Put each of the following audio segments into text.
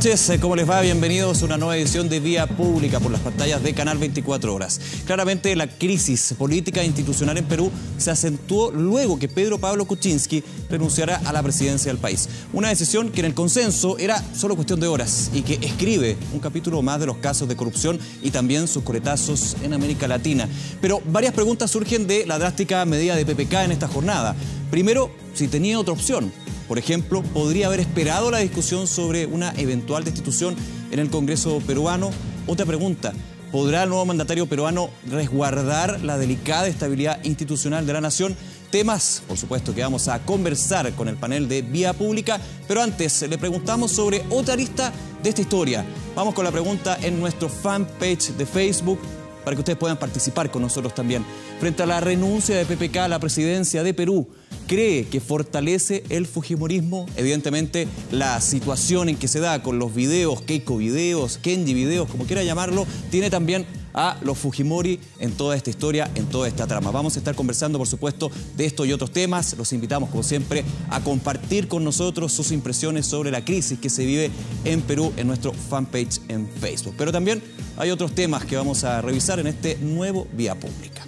noches, ¿cómo les va? Bienvenidos a una nueva edición de Vía Pública por las pantallas de Canal 24 Horas. Claramente la crisis política e institucional en Perú se acentuó luego que Pedro Pablo Kuczynski renunciara a la presidencia del país. Una decisión que en el consenso era solo cuestión de horas y que escribe un capítulo más de los casos de corrupción y también sus coletazos en América Latina. Pero varias preguntas surgen de la drástica medida de PPK en esta jornada. Primero, si tenía otra opción. Por ejemplo, ¿podría haber esperado la discusión sobre una eventual destitución en el Congreso peruano? Otra pregunta, ¿podrá el nuevo mandatario peruano resguardar la delicada estabilidad institucional de la nación? Temas, por supuesto, que vamos a conversar con el panel de Vía Pública, pero antes le preguntamos sobre otra arista de esta historia. Vamos con la pregunta en nuestro fanpage de Facebook, para que ustedes puedan participar con nosotros también. Frente a la renuncia de PPK a la presidencia de Perú, ¿cree que fortalece el fujimorismo? Evidentemente, la situación en que se da con los videos, Keiko videos, Kenji videos, como quiera llamarlo, tiene también a los Fujimori en toda esta historia, en toda esta trama. Vamos a estar conversando, por supuesto, de estos y otros temas. Los invitamos, como siempre, a compartir con nosotros sus impresiones sobre la crisis que se vive en Perú en nuestro fanpage en Facebook. Pero también hay otros temas que vamos a revisar en este nuevo Vía Pública.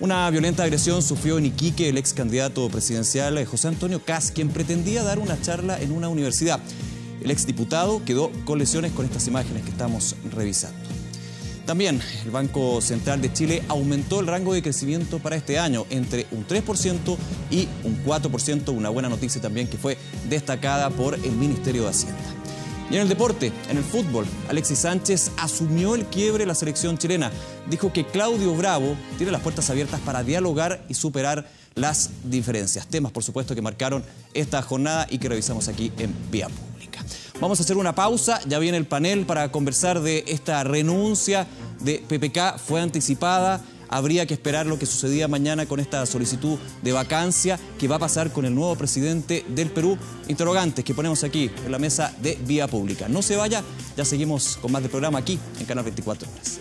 Una violenta agresión sufrió en Iquique el ex candidato presidencial José Antonio Kast, quien pretendía dar una charla en una universidad. El exdiputado quedó con lesiones con estas imágenes que estamos revisando. También el Banco Central de Chile aumentó el rango de crecimiento para este año entre un 3% y un 4%, una buena noticia también que fue destacada por el Ministerio de Hacienda. Y en el deporte, en el fútbol, Alexis Sánchez asumió el quiebre de la selección chilena. Dijo que Claudio Bravo tiene las puertas abiertas para dialogar y superar las diferencias. Temas, por supuesto, que marcaron esta jornada y que revisamos aquí en Vía Pública. Vamos a hacer una pausa, ya viene el panel para conversar de esta renuncia de PPK, fue anticipada. Habría que esperar lo que sucedía mañana con esta solicitud de vacancia. ¿Qué va a pasar con el nuevo presidente del Perú? Interrogantes que ponemos aquí en la mesa de Vía Pública. No se vaya, ya seguimos con más del programa aquí en Canal 24 Horas.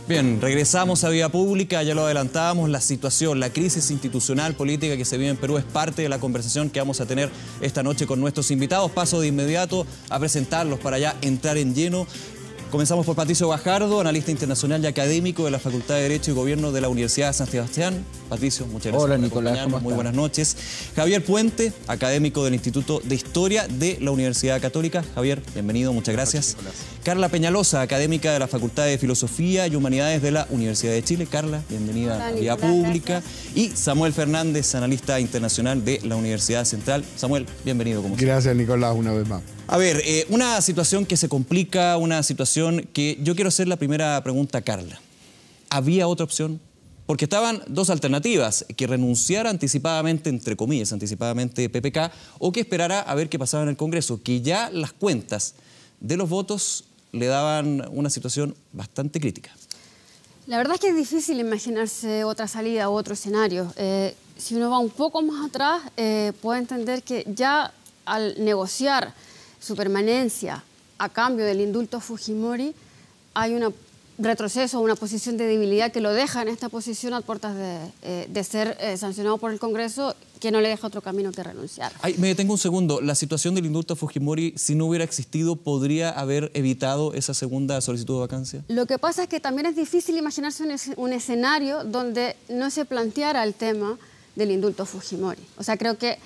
Bien, regresamos a Vía Pública, ya lo adelantábamos, la situación, la crisis institucional política que se vive en Perú es parte de la conversación que vamos a tener esta noche con nuestros invitados. Paso de inmediato a presentarlos para ya entrar en lleno. Comenzamos por Patricio Guajardo, analista internacional y académico de la Facultad de Derecho y Gobierno de la Universidad de San Sebastián. Patricio, muchas gracias. Hola, Nicolás, ¿cómo muy buenas noches. Javier Puente, académico del Instituto de Historia de la Universidad Católica. Javier, bienvenido, muchas gracias. Carla Peñalosa, académica de la Facultad de Filosofía y Humanidades de la Universidad de Chile. Carla, bienvenida a Vía Pública. Gracias. Y Samuel Fernández, analista internacional de la Universidad Central. Samuel, bienvenido. Como gracias, siempre. Nicolás, una vez más. A ver, una situación que se complica, una situación que yo quiero hacer la primera pregunta a Carla. ¿Había otra opción? Porque estaban dos alternativas, que renunciara anticipadamente, entre comillas, anticipadamente PPK, o que esperara a ver qué pasaba en el Congreso, que ya las cuentas de los votos le daban una situación bastante crítica. La verdad es que es difícil imaginarse otra salida u otro escenario. Si uno va un poco más atrás, puede entender que ya al negociar su permanencia a cambio del indulto a Fujimori, hay un retroceso, una posición de debilidad que lo deja en esta posición a puertas de ser sancionado por el Congreso, que no le deja otro camino que renunciar. Me detengo un segundo. La situación del indulto a Fujimori, si no hubiera existido, ¿podría haber evitado esa segunda solicitud de vacancia? Lo que pasa es que también es difícil imaginarse un escenario donde no se planteara el tema del indulto a Fujimori. O sea, creo que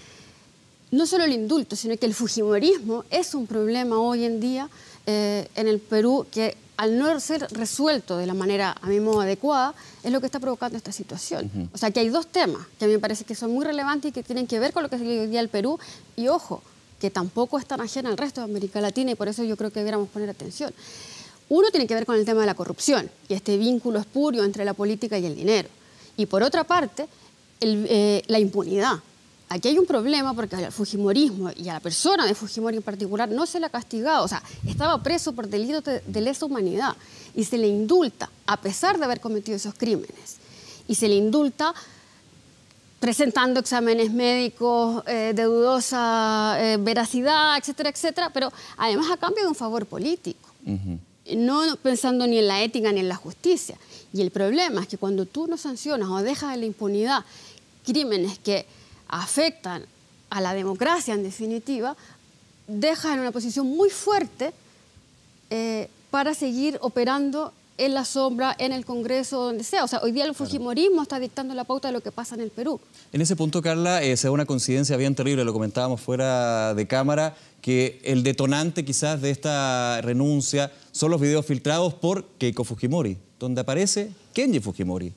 no solo el indulto, sino que el fujimorismo es un problema hoy en día en el Perú que al no ser resuelto de la manera, a mi modo, adecuada, es lo que está provocando esta situación. O sea, que hay dos temas que a mí me parece que son muy relevantes y que tienen que ver con lo que se vive hoy día el Perú. Y ojo, que tampoco es tan ajena al resto de América Latina y por eso yo creo que debiéramos poner atención. Uno tiene que ver con el tema de la corrupción y este vínculo espurio entre la política y el dinero. Y por otra parte, la impunidad. Aquí hay un problema porque al fujimorismo y a la persona de Fujimori en particular no se le ha castigado. O sea, estaba preso por delitos de lesa humanidad y se le indulta a pesar de haber cometido esos crímenes. Y se le indulta presentando exámenes médicos de dudosa veracidad, etcétera, etcétera, pero además a cambio de un favor político. no pensando ni en la ética ni en la justicia. Y el problema es que cuando tú no sancionas o dejas en la impunidad crímenes que afectan a la democracia en definitiva, dejas en una posición muy fuerte para seguir operando en la sombra, en el Congreso, donde sea. O sea, hoy día el fujimorismo está dictando la pauta de lo que pasa en el Perú. En ese punto, Carla, se da una coincidencia bien terrible, lo comentábamos fuera de cámara, que el detonante quizás de esta renuncia son los videos filtrados por Keiko Fujimori, donde aparece Kenji Fujimori.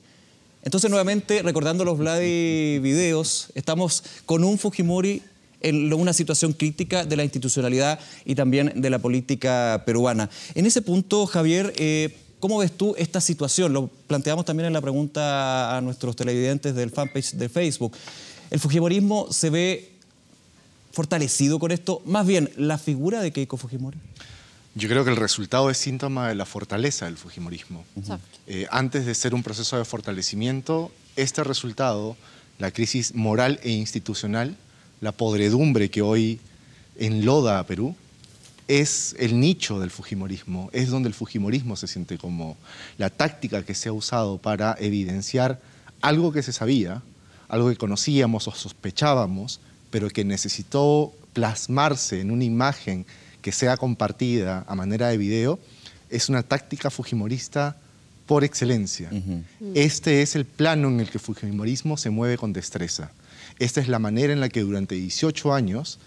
Entonces, nuevamente, recordando los Vladi videos, estamos con un Fujimori en una situación crítica de la institucionalidad y también de la política peruana. En ese punto, Javier, ¿cómo ves tú esta situación? Lo planteamos también en la pregunta a nuestros televidentes del fanpage de Facebook. ¿El fujimorismo se ve fortalecido con esto? Más bien, ¿la figura de Keiko Fujimori? Yo creo que el resultado es síntoma de la fortaleza del fujimorismo. Antes de ser un proceso de fortalecimiento, este resultado, la crisis moral e institucional, la podredumbre que hoy enloda a Perú, es el nicho del fujimorismo, es donde el fujimorismo se siente como la táctica que se ha usado para evidenciar algo que se sabía, algo que conocíamos o sospechábamos, pero que necesitó plasmarse en una imagen que sea compartida a manera de video. Es una táctica fujimorista por excelencia. Este es el plano en el que el fujimorismo se mueve con destreza. Esta es la manera en la que durante 18 años,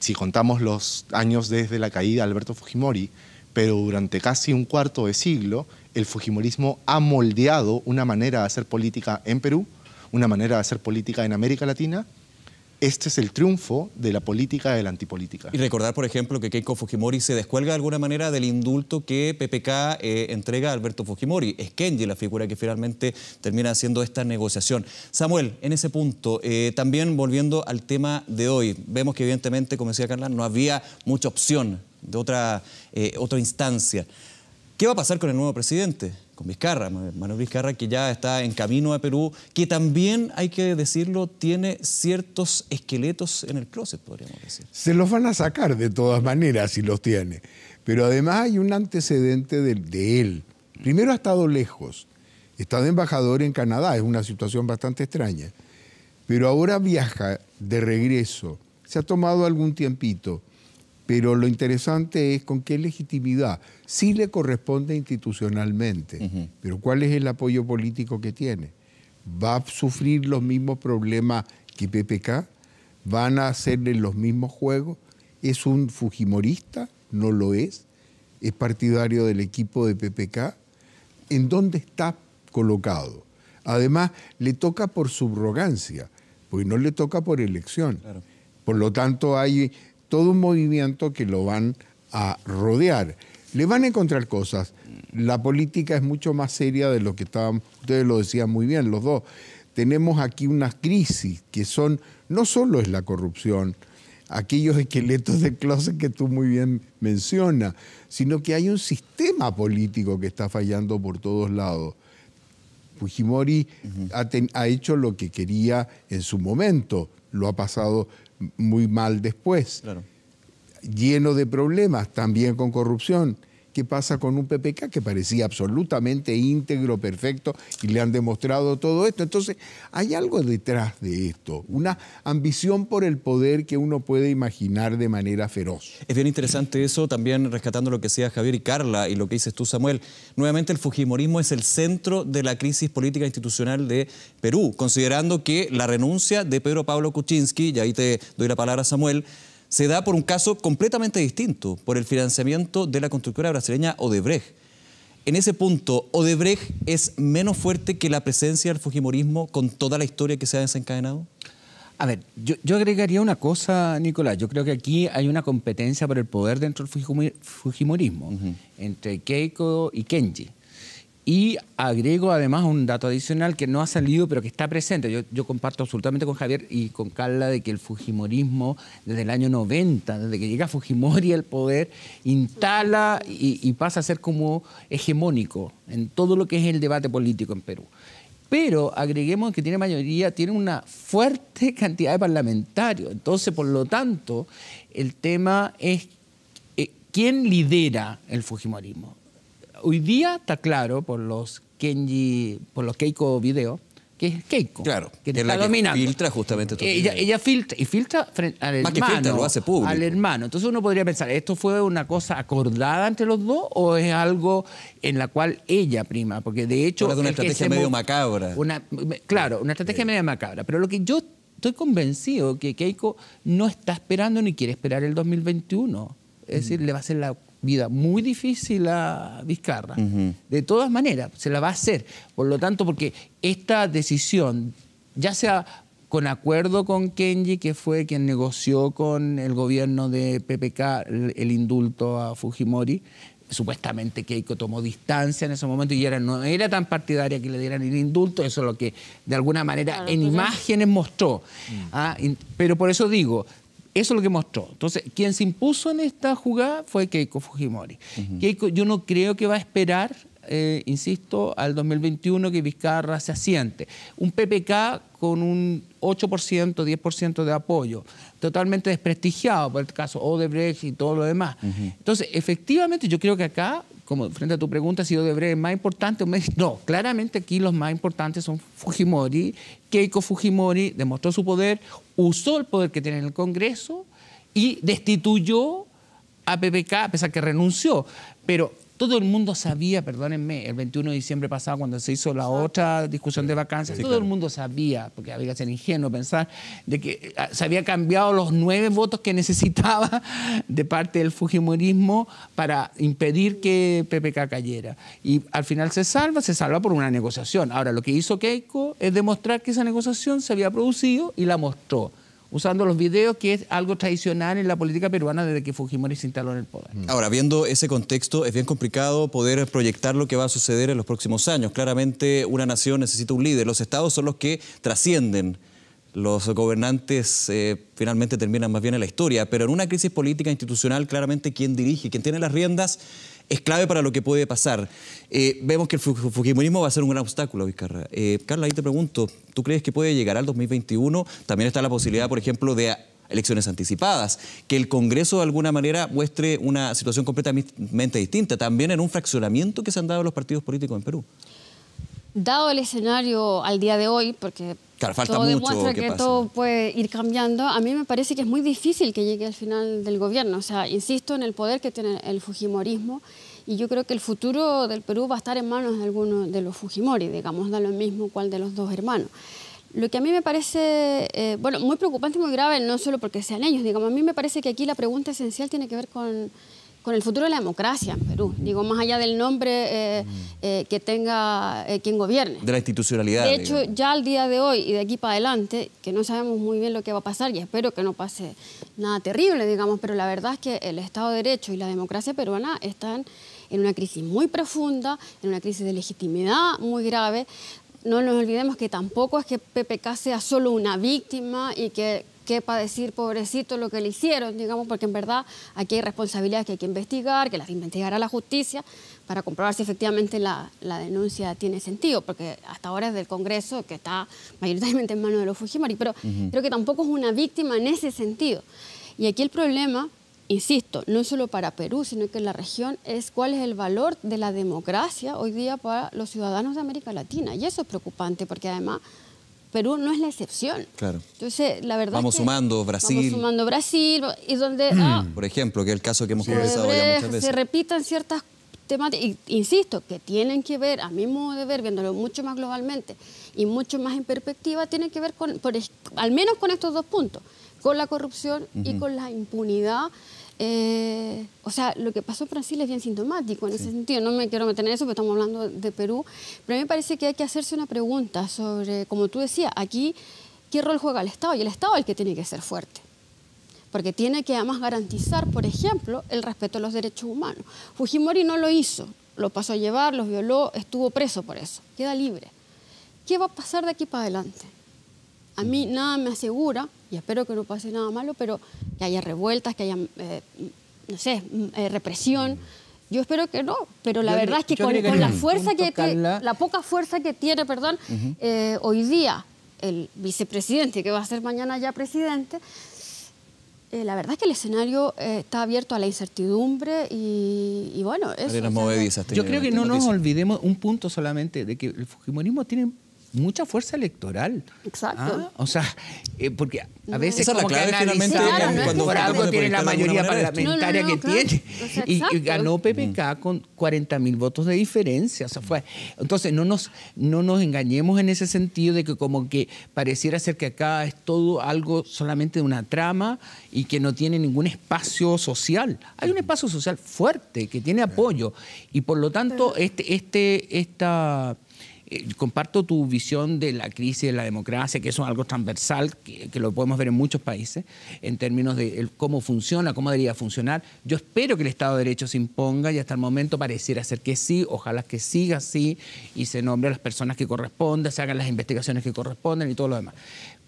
si contamos los años desde la caída de Alberto Fujimori, pero durante casi un cuarto de siglo, el fujimorismo ha moldeado una manera de hacer política en Perú, una manera de hacer política en América Latina. Este es el triunfo de la política de la antipolítica. Y recordar, por ejemplo, que Keiko Fujimori se descuelga de alguna manera del indulto que PPK entrega a Alberto Fujimori. Es Kenji la figura que finalmente termina haciendo esta negociación. Samuel, en ese punto, también volviendo al tema de hoy, vemos que evidentemente, como decía Carla, no había mucha opción de otra instancia. ¿Qué va a pasar con el nuevo presidente? Con Vizcarra, Manuel Vizcarra, que ya está en camino a Perú, que también, hay que decirlo, tiene ciertos esqueletos en el closet, podríamos decir. Se los van a sacar de todas maneras si los tiene. Pero además hay un antecedente de él. Primero ha estado lejos. Ha estado embajador en Canadá, es una situación bastante extraña. Pero ahora viaja de regreso. Se ha tomado algún tiempito. Pero lo interesante es con qué legitimidad. Sí le corresponde institucionalmente, pero ¿cuál es el apoyo político que tiene? ¿Va a sufrir los mismos problemas que PPK? ¿Van a hacerle los mismos juegos? ¿Es un fujimorista? ¿No lo es? ¿Es partidario del equipo de PPK? ¿En dónde está colocado? Además, le toca por subrogancia, porque no le toca por elección. Claro. Por lo tanto, hay todo un movimiento que lo van a rodear. Le van a encontrar cosas. La política es mucho más seria de lo que estábamos, ustedes lo decían muy bien, los dos. Tenemos aquí unas crisis que son, no solo es la corrupción, aquellos esqueletos de closet que tú muy bien mencionas, sino que hay un sistema político que está fallando por todos lados. Fujimori ha hecho lo que quería en su momento, lo ha pasado muy mal después. Claro. Lleno de problemas, también con corrupción. ¿Qué pasa con un PPK que parecía absolutamente íntegro, perfecto, y le han demostrado todo esto? Entonces, hay algo detrás de esto, una ambición por el poder que uno puede imaginar de manera feroz. Es bien interesante eso, también rescatando lo que decía Javier y Carla y lo que dices tú, Samuel. Nuevamente, el fujimorismo es el centro de la crisis política institucional de Perú, considerando que la renuncia de Pedro Pablo Kuczynski, y ahí te doy la palabra, Samuel, se da por un caso completamente distinto, por el financiamiento de la constructora brasileña Odebrecht. En ese punto, ¿Odebrecht es menos fuerte que la presencia del fujimorismo con toda la historia que se ha desencadenado? A ver, yo agregaría una cosa, Nicolás. Yo creo que aquí hay una competencia por el poder dentro del fujimorismo, entre Keiko y Kenji. Y agrego además un dato adicional que no ha salido, pero que está presente. Yo comparto absolutamente con Javier y con Carla de que el fujimorismo, desde el año 90, desde que llega Fujimori al poder, instala y pasa a ser como hegemónico en todo lo que es el debate político en Perú. Pero agreguemos que tiene mayoría, tiene una fuerte cantidad de parlamentarios. Entonces, por lo tanto, el tema es ¿quién lidera el fujimorismo? hoy día está claro por los Keiko videos, que es Keiko. Claro, que es está la dominando. que filtra justamente estos ella filtra frente al Más hermano. que filtra, lo hace público. Al hermano. Entonces uno podría pensar, ¿esto fue una cosa acordada entre los dos o es algo en la cual ella prima? Porque de hecho... Habla de una estrategia medio macabra. Claro, una estrategia medio macabra. Pero lo que yo estoy convencido que Keiko no está esperando ni quiere esperar el 2021. Es decir, le va a hacer la vida muy difícil a Vizcarra. De todas maneras, se la va a hacer. Por lo tanto, porque esta decisión, ya sea con acuerdo con Kenji, que fue quien negoció con el gobierno de PPK el indulto a Fujimori, supuestamente Keiko tomó distancia en ese momento y no era tan partidaria que le dieran el indulto, eso es lo que de alguna manera en imágenes mostró. Pero por eso digo, eso es lo que mostró. Entonces, quien se impuso en esta jugada fue Keiko Fujimori. Keiko, yo no creo que va a esperar, insisto, al 2021 que Vizcarra se asiente. Un PPK con un 8%, 10% de apoyo, totalmente desprestigiado por el caso Odebrecht y todo lo demás. Entonces, efectivamente, yo creo que acá, como frente a tu pregunta, si Odebrecht es más importante, no, claramente aquí los más importantes son Fujimori. Keiko Fujimori demostró su poder, usó el poder que tiene en el Congreso y destituyó a PPK, a pesar que renunció. Pero todo el mundo sabía, perdónenme, el 21 de diciembre pasado, cuando se hizo la otra discusión de vacancias, todo el mundo sabía, porque había que ser ingenuo pensar, de que se había cambiado los 9 votos que necesitaba de parte del fujimorismo para impedir que PPK cayera. Y al final se salva por una negociación. Ahora, lo que hizo Keiko es demostrar que esa negociación se había producido y la mostró, usando los videos, que es algo tradicional en la política peruana desde que Fujimori se instaló en el poder. Ahora, viendo ese contexto, es bien complicado poder proyectar lo que va a suceder en los próximos años. Claramente, una nación necesita un líder. Los estados son los que trascienden. Los gobernantes finalmente terminan más bien en la historia. Pero en una crisis política institucional, claramente quien dirige, quien tiene las riendas, es clave para lo que puede pasar. Vemos que el fujimorismo va a ser un gran obstáculo, Vizcarra. Carla, ahí te pregunto, ¿tú crees que puede llegar al 2021? También está la posibilidad, por ejemplo, de elecciones anticipadas, que el Congreso de alguna manera muestre una situación completamente distinta, también en un fraccionamiento que se han dado los partidos políticos en Perú. Dado el escenario al día de hoy, porque claro, falta todo mucho demuestra que pase. todo puede ir cambiando, a mí me parece que es muy difícil que llegue al final del gobierno. O sea, insisto en el poder que tiene el fujimorismo y yo creo que el futuro del Perú va a estar en manos de alguno de los Fujimori, digamos, da lo mismo cuál de los dos hermanos. Lo que a mí me parece, bueno, muy preocupante y muy grave, no solo porque sean ellos, digamos, a mí me parece que aquí la pregunta esencial tiene que ver con el futuro de la democracia en Perú, digo, más allá del nombre que tenga quien gobierne. De la institucionalidad. De hecho, digamos, ya al día de hoy y de aquí para adelante, que no sabemos muy bien lo que va a pasar y espero que no pase nada terrible, digamos, pero la verdad es que el Estado de Derecho y la democracia peruana están en una crisis muy profunda, en una crisis de legitimidad muy grave. No nos olvidemos que tampoco es que PPK sea solo una víctima y que quepa decir, pobrecito, lo que le hicieron, digamos, porque en verdad aquí hay responsabilidades que hay que investigar, que las investigará la justicia para comprobar si efectivamente la denuncia tiene sentido, porque hasta ahora es del Congreso, que está mayoritariamente en manos de los Fujimori, pero creo que tampoco es una víctima en ese sentido. Y aquí el problema, insisto, no solo para Perú, sino que en la región, es cuál es el valor de la democracia hoy día para los ciudadanos de América Latina. Y eso es preocupante, porque además Perú no es la excepción. Claro. Entonces, la verdad vamos es que sumando Brasil. Vamos sumando Brasil, y donde por ejemplo, que es el caso que hemos conversado ya muchas veces. se repitan ciertas temáticas, insisto, que tienen que ver, a mi modo de ver, viéndolo mucho más globalmente y mucho más en perspectiva, tienen que ver con, al menos con estos dos puntos, con la corrupción y con la impunidad. O sea, lo que pasó en Brasil es bien sintomático en ese sentido. No me quiero meter en eso, porque estamos hablando de Perú. Pero a mí me parece que hay que hacerse una pregunta sobre, como tú decías, aquí, ¿qué rol juega el Estado? Y el Estado es el que tiene que ser fuerte. Porque tiene que además garantizar, por ejemplo, el respeto a los derechos humanos. Fujimori no lo hizo, lo pasó a llevar, los violó, estuvo preso por eso, queda libre. ¿Qué va a pasar de aquí para adelante? A mí nada me asegura, y espero que no pase nada malo, pero que haya revueltas, que haya, no sé, represión. Yo espero que no, pero la verdad es que con la fuerza que tiene, la poca fuerza que tiene, hoy día el vicepresidente, que va a ser mañana ya presidente, la verdad es que el escenario está abierto a la incertidumbre y bueno, eso. Yo creo que no nos olvidemos un punto solamente, de que el fujimorismo tiene mucha fuerza electoral. Exacto. O sea, porque a veces esa es la clave finalmente cuando por algo tiene la mayoría parlamentaria que tiene. O sea, y ganó PPK con 40.000 votos de diferencia. O sea, entonces no nos engañemos en ese sentido de que como que pareciera ser que acá es todo algo solamente de una trama y que no tiene ningún espacio social. Hay un espacio social fuerte que tiene apoyo y por lo tanto comparto tu visión de la crisis de la democracia, que eso es algo transversal, que lo podemos ver en muchos países, en términos de cómo funciona, cómo debería funcionar. Yo espero que el Estado de Derecho se imponga y hasta el momento pareciera ser que sí, ojalá que siga así y se nombre a las personas que correspondan, se hagan las investigaciones que corresponden y todo lo demás.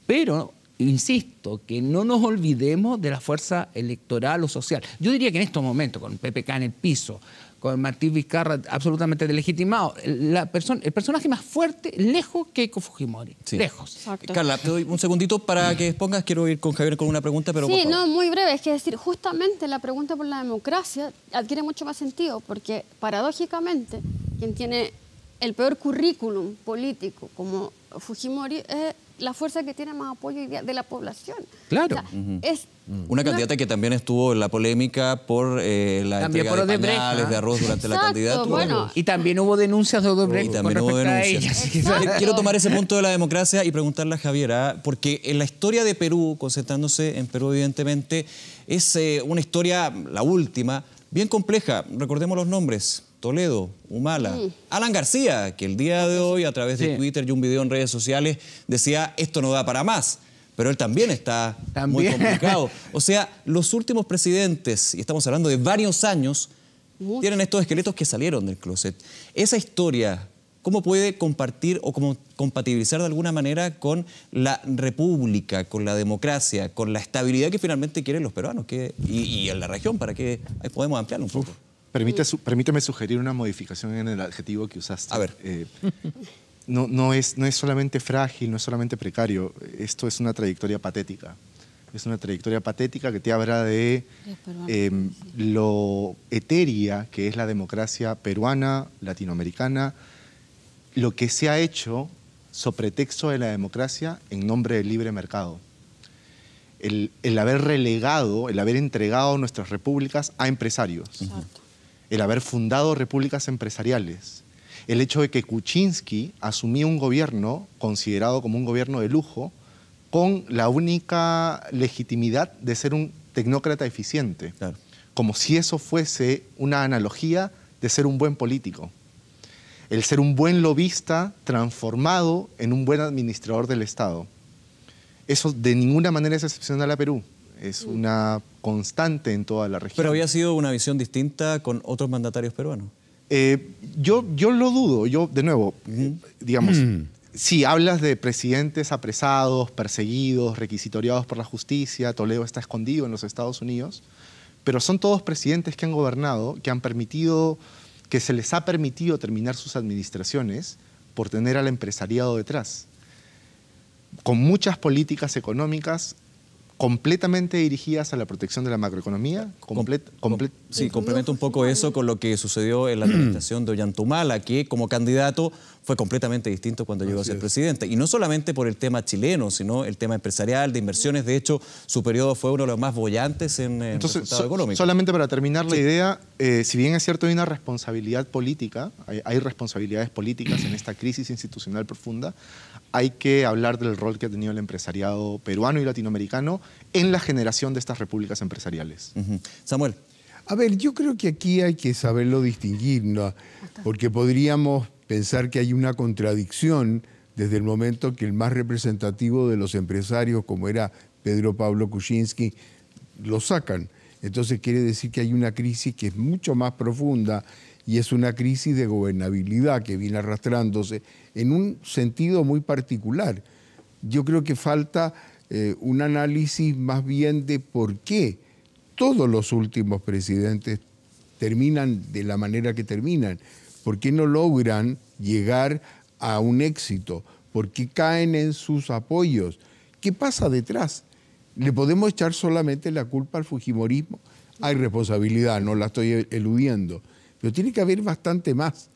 Pero insisto, que no nos olvidemos de la fuerza electoral o social. Yo diría que en estos momentos, con PPK en el piso, con Martín Vizcarra absolutamente delegitimado, el personaje más fuerte, lejos, Keiko Fujimori. Sí. Lejos. Exacto. Carla, te doy un segundito para que expongas. Quiero ir con Javier con una pregunta, pero sí, no, muy breve. Es que decir, justamente la pregunta por la democracia adquiere mucho más sentido, porque paradójicamente quien tiene el peor currículum político como Fujimori es la fuerza que tiene más apoyo de la población. Claro. O sea, es una candidata que también estuvo en la polémica por la entrega de pañales, de arroz durante la candidatura. Bueno. Y también hubo denuncias de Odebrecht con respecto a ella. Quiero tomar ese punto de la democracia y preguntarle a Javier, porque en la historia de Perú, concentrándose en Perú evidentemente, es una historia, la última, bien compleja. Recordemos los nombres: Toledo, Humala, Alan García, que el día de hoy a través de Twitter y un video en redes sociales decía esto no da para más, pero él también está muy complicado. O sea, los últimos presidentes, y estamos hablando de varios años, tienen estos esqueletos que salieron del closet. Esa historia, ¿cómo puede compartir o cómo compatibilizar de alguna manera con la república, con la democracia, con la estabilidad que finalmente quieren los peruanos y en la región, para que ahí podemos ampliarlo un poco? Permíteme sugerir una modificación en el adjetivo que usaste. A ver. No es solamente frágil, no es solamente precario. Esto es una trayectoria patética. Es una trayectoria patética que te habla de lo etérea que es la democracia peruana, latinoamericana, lo que se ha hecho sobre texto de la democracia en nombre del libre mercado. El haber relegado, el haber entregado nuestras repúblicas a empresarios. Exacto. El haber fundado repúblicas empresariales, el hecho de que Kuczynski asumía un gobierno considerado como un gobierno de lujo con la única legitimidad de ser un tecnócrata eficiente, claro, como si eso fuese una analogía de ser un buen político. El ser un buen lobista transformado en un buen administrador del Estado. Eso de ninguna manera es excepcional a Perú. Es una constante en toda la región. Pero había sido una visión distinta con otros mandatarios peruanos. Yo lo dudo. Yo, de nuevo, digamos, sí, hablas de presidentes apresados, perseguidos, requisitoriados por la justicia. Toledo está escondido en los Estados Unidos. Pero son todos presidentes que han gobernado, que se les ha permitido terminar sus administraciones por tener al empresariado detrás. Con muchas políticas económicas completamente dirigidas a la protección de la macroeconomía. Sí, complemento un poco eso con lo que sucedió en la administración de Ollantumala, que como candidato fue completamente distinto cuando llegó a ser presidente. Y no solamente por el tema chileno, sino el tema empresarial, de inversiones. De hecho, su periodo fue uno de los más bollantes en el resultado económico. Solamente para terminar la idea, si bien es cierto hay una responsabilidad política, hay responsabilidades políticas en esta crisis institucional profunda, hay que hablar del rol que ha tenido el empresariado peruano y latinoamericano en la generación de estas repúblicas empresariales. Samuel. A ver, yo creo que aquí hay que saberlo distinguir, ¿no? Porque podríamos pensar que hay una contradicción desde el momento que el más representativo de los empresarios, como era Pedro Pablo Kuczynski, lo sacan. Entonces quiere decir que hay una crisis que es mucho más profunda y es una crisis de gobernabilidad que viene arrastrándose en un sentido muy particular. Yo creo que falta un análisis más bien de por qué todos los últimos presidentes terminan de la manera que terminan. ¿Por qué no logran llegar a un éxito? ¿Por qué caen en sus apoyos? ¿Qué pasa detrás? ¿Le podemos echar solamente la culpa al fujimorismo? Hay responsabilidad, no la estoy eludiendo, pero tiene que haber bastante más.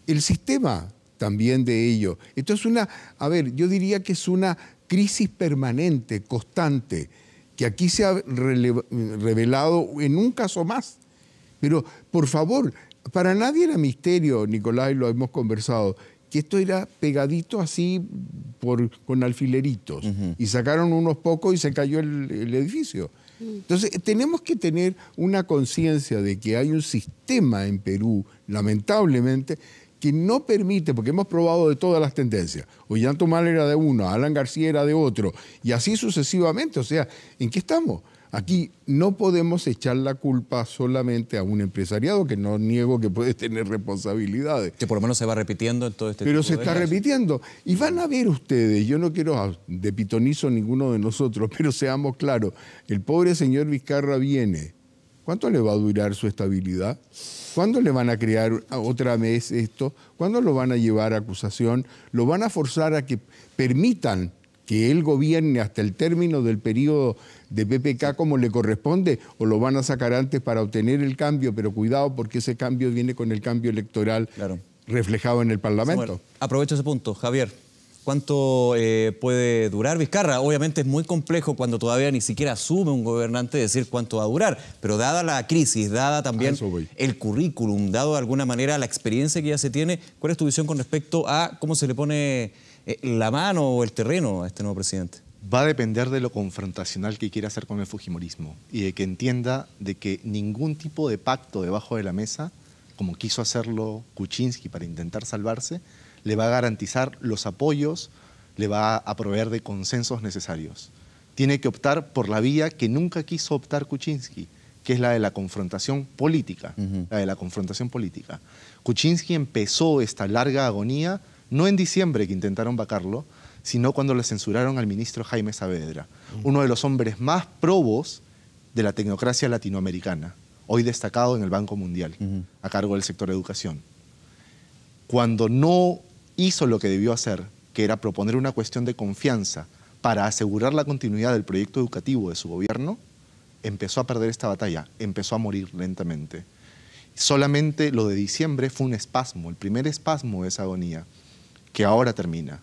El sistema también de ello. Esto es yo diría que es una crisis permanente, constante, que aquí se ha revelado en un caso más. Pero, por favor, para nadie era misterio, Nicolás, y lo hemos conversado, que esto era pegadito así con alfileritos. Y sacaron unos pocos y se cayó el edificio. Entonces, tenemos que tener una conciencia de que hay un sistema en Perú, lamentablemente, que no permite, porque hemos probado de todas las tendencias. Ollanta era de uno, Alan García era de otro, y así sucesivamente. O sea, ¿en qué estamos? Aquí no podemos echar la culpa solamente a un empresariado, que no niego que puede tener responsabilidades. Que por lo menos se va repitiendo en todo este Pero tipo se de está casos. repitiendo. Y van a ver ustedes, yo no quiero de pitonizo ninguno de nosotros, pero seamos claros, el pobre señor Vizcarra viene. ¿Cuánto le va a durar su estabilidad? ¿Cuándo le van a crear otra vez esto? ¿Cuándo lo van a llevar a acusación? ¿Lo van a forzar a que permitan que él gobierne hasta el término del periodo de PPK como le corresponde, o lo van a sacar antes para obtener el cambio? Pero cuidado, porque ese cambio viene con el cambio electoral reflejado en el Parlamento. Samuel, aprovecho ese punto. Javier, ¿cuánto puede durar Vizcarra? Obviamente es muy complejo cuando todavía ni siquiera asume un gobernante decir cuánto va a durar, pero dada la crisis, dada también el currículum, dado de alguna manera la experiencia que ya se tiene, ¿cuál es tu visión con respecto a cómo se le pone la mano o el terreno a este nuevo presidente? Va a depender de lo confrontacional que quiera hacer con el fujimorismo y de que entienda de que ningún tipo de pacto debajo de la mesa, como quiso hacerlo Kuczynski para intentar salvarse, le va a garantizar los apoyos, le va a proveer de consensos necesarios. Tiene que optar por la vía que nunca quiso optar Kuczynski, que es la de la confrontación política. La de la confrontación política. Kuczynski empezó esta larga agonía no en diciembre, que intentaron vacarlo, sino cuando le censuraron al ministro Jaime Saavedra, uno de los hombres más probos de la tecnocracia latinoamericana, hoy destacado en el Banco Mundial, a cargo del sector educación. Cuando no hizo lo que debió hacer, que era proponer una cuestión de confianza para asegurar la continuidad del proyecto educativo de su gobierno, empezó a perder esta batalla, empezó a morir lentamente. Solamente lo de diciembre fue un espasmo, el primer espasmo de esa agonía, que ahora termina.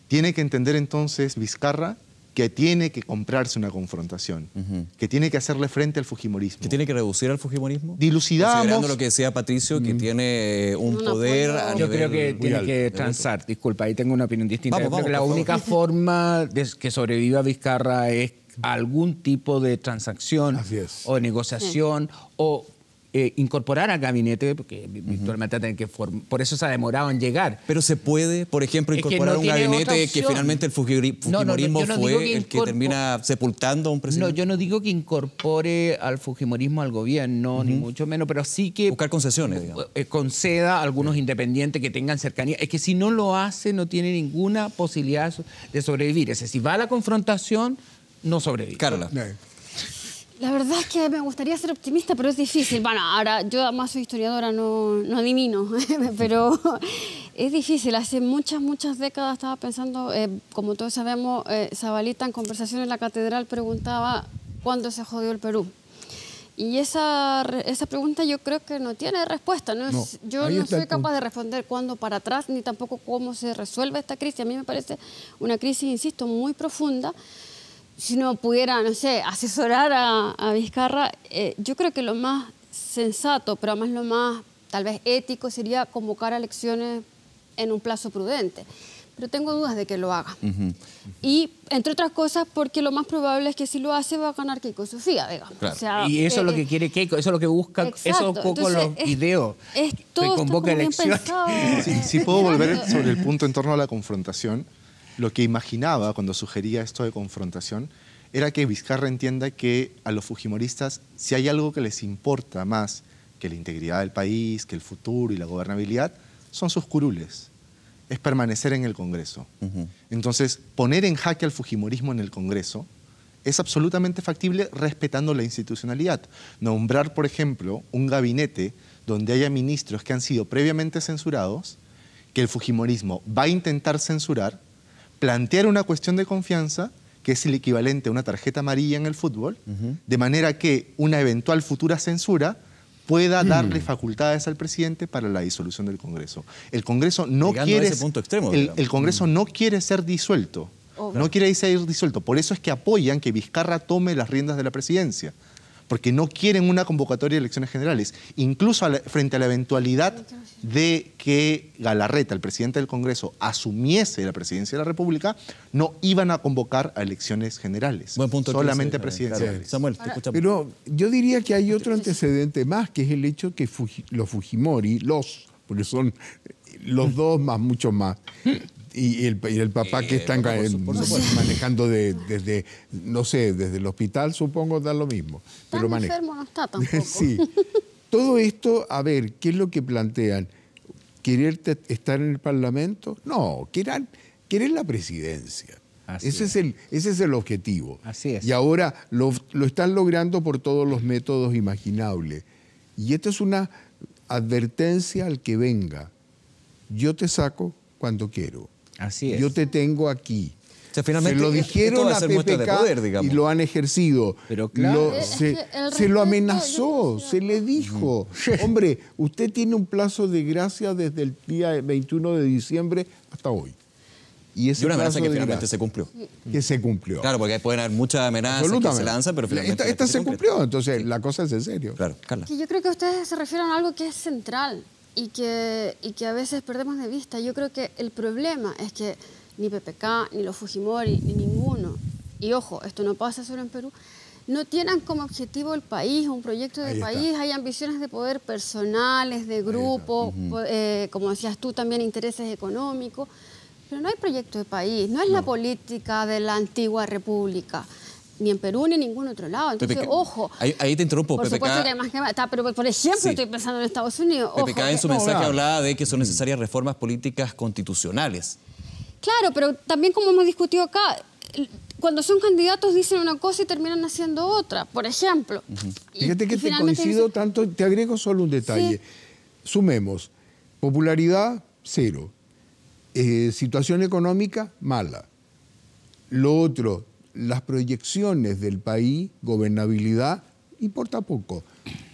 Tiene que entender entonces Vizcarra que tiene que comprarse una confrontación, que tiene que hacerle frente al fujimorismo. ¿Que tiene que reducir al fujimorismo? Dilucidamos... Considerando lo que decía Patricio, que tiene un poder a Yo nivel creo que tiene que transar. Disculpa, ahí tengo una opinión distinta. Yo creo que la única forma de que sobreviva Vizcarra es algún tipo de transacción o de negociación o incorporar al gabinete, porque virtualmente tienen que por eso se ha demorado en llegar. Pero se puede, por ejemplo, incorporar un gabinete que finalmente el fujimorismo fue el que termina sepultando a un presidente. No, yo no digo que incorpore al fujimorismo al gobierno, ni mucho menos, pero sí que buscar concesiones, digamos. Conceda a algunos independientes que tengan cercanía. Es que si no lo hace, no tiene ninguna posibilidad de sobrevivir. Es decir, si va a la confrontación, no sobrevive. Carla. La verdad es que me gustaría ser optimista, pero es difícil. Bueno, ahora yo además soy historiadora, no adivino, pero es difícil. Hace muchas décadas estaba pensando, como todos sabemos, Zabaleta en conversación en la catedral preguntaba ¿cuándo se jodió el Perú? Y esa pregunta yo creo que no tiene respuesta. Yo no soy capaz de responder cuándo para atrás, ni tampoco cómo se resuelve esta crisis. A mí me parece una crisis, insisto, muy profunda. Si uno pudiera, no sé, asesorar a Vizcarra, yo creo que lo más sensato, pero además lo más tal vez ético, sería convocar a elecciones en un plazo prudente. Pero tengo dudas de que lo haga. Y, entre otras cosas, porque lo más probable es que si lo hace va a ganar Keiko Sofía, digamos. Claro. O sea, y eso es lo que quiere Keiko, eso es lo que busca, exacto. eso es un poco los videos. Todo convoca elecciones. Si puedo volver sobre el punto en torno a la confrontación, lo que imaginaba cuando sugería esto de confrontación era que Vizcarra entienda que a los fujimoristas, si hay algo que les importa más que la integridad del país, que el futuro y la gobernabilidad, son sus curules. Es permanecer en el Congreso. Entonces, poner en jaque al fujimorismo en el Congreso es absolutamente factible respetando la institucionalidad. Nombrar, por ejemplo, un gabinete donde haya ministros que han sido previamente censurados, que el fujimorismo va a intentar censurar, plantear una cuestión de confianza que es el equivalente a una tarjeta amarilla en el fútbol, de manera que una eventual futura censura pueda darle facultades al presidente para la disolución del Congreso. El Congreso no quiere, ese punto extremo, el Congreso no quiere ser disuelto. No quiere ser disuelto. Por eso es que apoyan que Vizcarra tome las riendas de la presidencia. Porque no quieren una convocatoria de elecciones generales. Incluso frente a la eventualidad de que Galarreta, el presidente del Congreso, asumiese la presidencia de la República, no iban a convocar a elecciones generales. Buen punto solamente presidenciales. Claro. Samuel, te escuchamos. Pero yo diría que hay otro antecedente más, que es el hecho que los Fujimori, porque son los dos más, muchos más, y el papá que están manejando desde, no sé, desde el hospital, supongo, da lo mismo. Pero Tan enfermo no está tampoco. Sí. Todo esto, a ver, ¿qué es lo que plantean? ¿Querer estar en el Parlamento? No, querer la presidencia. Ese es el objetivo. Así es. Y ahora lo están logrando por todos los métodos imaginables. Y esto es una advertencia al que venga. Yo te saco cuando quiero. Así es. Yo te tengo aquí. O sea, finalmente, se lo esto dijeron va a a ser muestra de PPK poder, digamos. y lo han ejercido. Pero claro. Se lo amenazó, se le dijo, hombre, usted tiene un plazo de gracia desde el día 21 de diciembre hasta hoy. Y una amenaza que finalmente se cumplió. Que se cumplió. Claro, porque pueden haber muchas amenazas que se lanzan, pero finalmente... Esta se cumplió, entonces la cosa es en serio. Claro, Carla. Que yo creo que ustedes se refieren a algo que es central y que a veces perdemos de vista. Yo creo que el problema es que ni PPK, ni los Fujimori, ni ninguno, y ojo, esto no pasa solo en Perú, no tienen como objetivo el país, un proyecto de país, hay ambiciones de poder personales, de grupo, como decías tú, también intereses económicos, pero no hay proyecto de país, no es la política de la antigua república, ni en Perú ni en ningún otro lado. Entonces, ojo. Ahí te interrumpo, por PPK. supuesto que hay más que está, pero por ejemplo, estoy pensando en Estados Unidos. PPK en su mensaje hablaba de que son necesarias reformas políticas constitucionales. Claro, pero también como hemos discutido acá, cuando son candidatos dicen una cosa y terminan haciendo otra, por ejemplo. Fíjate que te coincido tanto, te agrego solo un detalle. Sumemos, popularidad, 0. Situación económica, mala. Lo otro, las proyecciones del país, gobernabilidad, importa poco.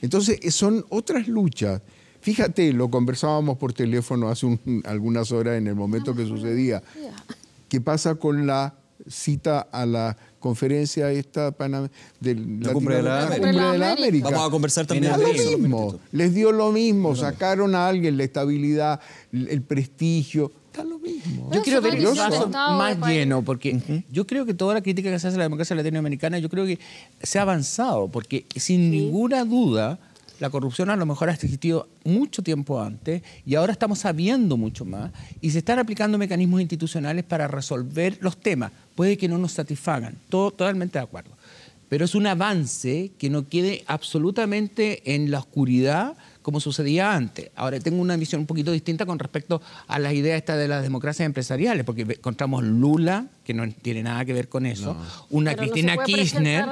Entonces, son otras luchas. Fíjate, lo conversábamos por teléfono hace algunas horas en el momento que sucedía. ¿Qué pasa con la cita a la conferencia esta de la Cumbre de la América? Vamos a conversar también de eso. Mismo. Les dio lo mismo, sacaron a alguien la estabilidad, el prestigio. Está lo mismo. Yo quiero ver el vaso más lleno, porque yo creo que toda la crítica que se hace a la democracia latinoamericana, yo creo que se ha avanzado, porque sin ninguna duda la corrupción a lo mejor ha existido mucho tiempo antes y ahora estamos sabiendo mucho más y se están aplicando mecanismos institucionales para resolver los temas. Puede que no nos satisfagan, totalmente de acuerdo, pero es un avance que no quede absolutamente en la oscuridad como sucedía antes. Ahora tengo una visión un poquito distinta con respecto a las ideas estas de las democracias empresariales, porque encontramos Lula, que no tiene nada que ver con eso, una Cristina Kirchner,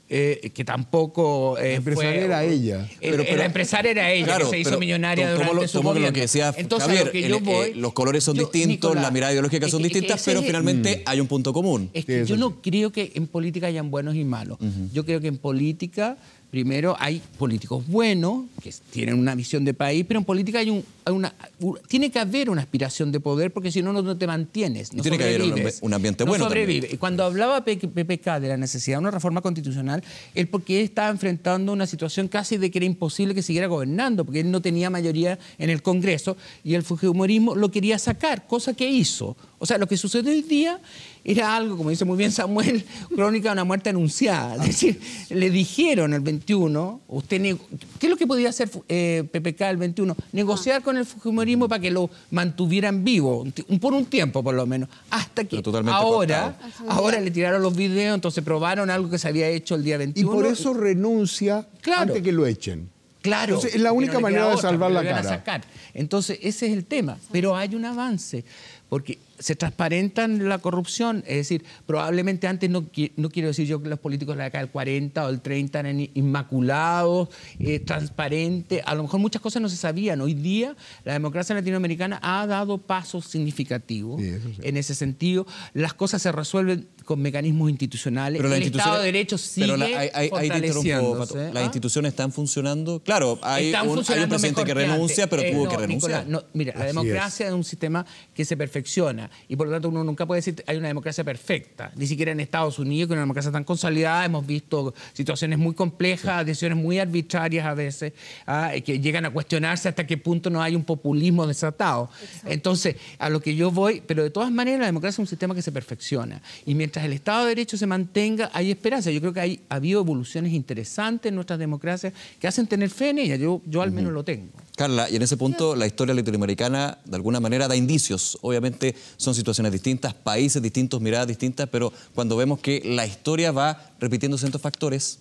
que tampoco la empresaria era ella. La empresaria era ella, claro, que se hizo millonaria durante su gobierno. Lo que decía entonces, Javier, lo que yo voy, los colores son distintos, Nicolás, las miradas ideológicas son distintas, pero finalmente hay un punto común. Es que yo no creo que en política hayan buenos y malos. Yo creo que en política, primero, hay políticos buenos, que tienen una visión de país, pero en política tiene que haber una aspiración de poder, porque si no, no te mantienes, no tiene sobrevives. Que haber un ambiente bueno sobrevive. También. Y cuando hablaba PPK de la necesidad de una reforma constitucional, él porque estaba enfrentando una situación casi de que era imposible que siguiera gobernando, porque él no tenía mayoría en el Congreso, y el fujimorismo lo quería sacar, cosa que hizo. O sea, lo que sucedió hoy día era algo, como dice muy bien Samuel, crónica de una muerte anunciada. Es decir, le dijeron el 21, ¿qué es lo que podía hacer PPK el 21? Negociar con el fujimorismo para que lo mantuvieran vivo, por un tiempo por lo menos, hasta que ahora le tiraron los videos, entonces probaron algo que se había hecho el día 21. Y por eso renuncia antes que lo echen. Claro. Entonces, es la única manera de salvar la cara. Entonces, ese es el tema. Pero hay un avance. porque se transparentan la corrupción. Es decir, probablemente antes, no quiero decir yo que los políticos de la década del 40 o del 30 eran inmaculados, transparentes. A lo mejor muchas cosas no se sabían. Hoy día la democracia latinoamericana ha dado pasos significativos. Sí. En ese sentido, las cosas se resuelven con mecanismos institucionales. Pero el Estado de Derecho sigue fortaleciéndose. ¿Las instituciones están funcionando? Claro, hay un presidente que renuncia, pero tuvo que renunciar. Nicolás, mira, la democracia es un sistema que se perfecciona y por lo tanto uno nunca puede decir que hay una democracia perfecta. Ni siquiera en Estados Unidos, que es una democracia tan consolidada, hemos visto situaciones muy complejas, decisiones muy arbitrarias a veces, que llegan a cuestionarse hasta qué punto no hay un populismo desatado. Exacto. Entonces, a lo que yo voy, pero de todas maneras la democracia es un sistema que se perfecciona y mientras el Estado de Derecho se mantenga, hay esperanza. Yo creo que ha habido evoluciones interesantes en nuestras democracias que hacen tener fe en ellas. Yo al menos lo tengo. Carla, y en ese punto la historia latinoamericana de alguna manera da indicios. Obviamente son situaciones distintas, países distintos, miradas distintas, pero cuando vemos que la historia va repitiendo ciertos factores,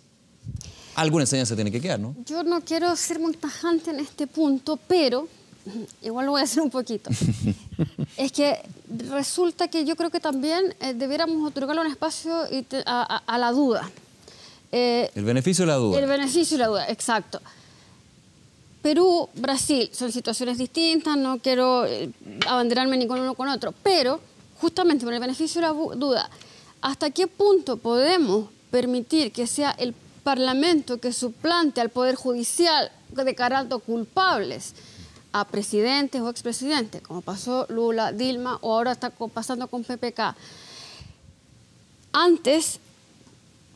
alguna enseñanza tiene que quedar, ¿no? Yo no quiero ser muy tajante en este punto, pero igual lo voy a hacer un poquito. Es que resulta que yo creo que también debiéramos otorgarle un espacio a la duda. El beneficio de la duda. El beneficio de la duda, exacto. Perú, Brasil, son situaciones distintas, no quiero abanderarme ni con uno con otro, pero justamente por el beneficio de la duda, ¿hasta qué punto podemos permitir que sea el Parlamento que suplante al Poder Judicial declarando culpables a presidentes o expresidentes, como pasó Lula, Dilma, o ahora está pasando con PPK? Antes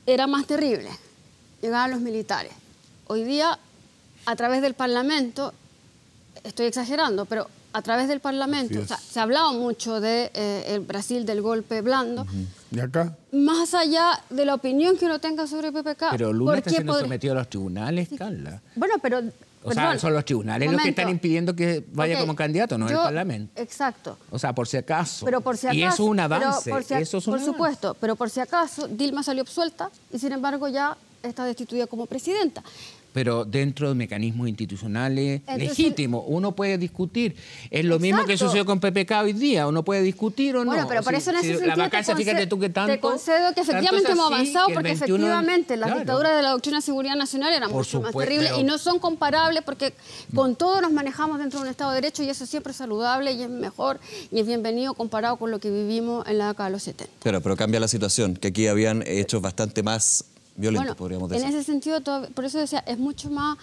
era más terrible, llegaban los militares. Hoy día, a través del Parlamento, estoy exagerando, pero a través del Parlamento, o sea, se ha hablado mucho de el Brasil, del golpe blando. ¿Y acá? Más allá de la opinión que uno tenga sobre PPK. Pero Lula está siendo sometido a los tribunales, Carla. Bueno, pero... O sea, son los tribunales los que están impidiendo que vaya como candidato, no el Parlamento. Exacto. O sea, por si acaso. Pero por si acaso. Y eso es un avance. Por supuesto, pero por si acaso, Dilma salió absuelta y sin embargo ya está destituida como presidenta. Pero dentro de mecanismos institucionales legítimos, uno puede discutir. Es lo mismo que sucedió con PPK hoy día, uno puede discutir o no. Bueno, pero por eso en ese sentido la vacancia, fíjate tú que tanto... Te concedo que efectivamente hemos avanzado, porque efectivamente las dictaduras de la doctrina de seguridad nacional eran mucho más terribles y no son comparables porque con todo nos manejamos dentro de un Estado de Derecho y eso siempre es saludable y es mejor y es bienvenido comparado con lo que vivimos en la década de los 70. Pero cambia la situación, que aquí habían hechos bastante más violentos, podríamos decir. En ese sentido, por eso decía, es mucho más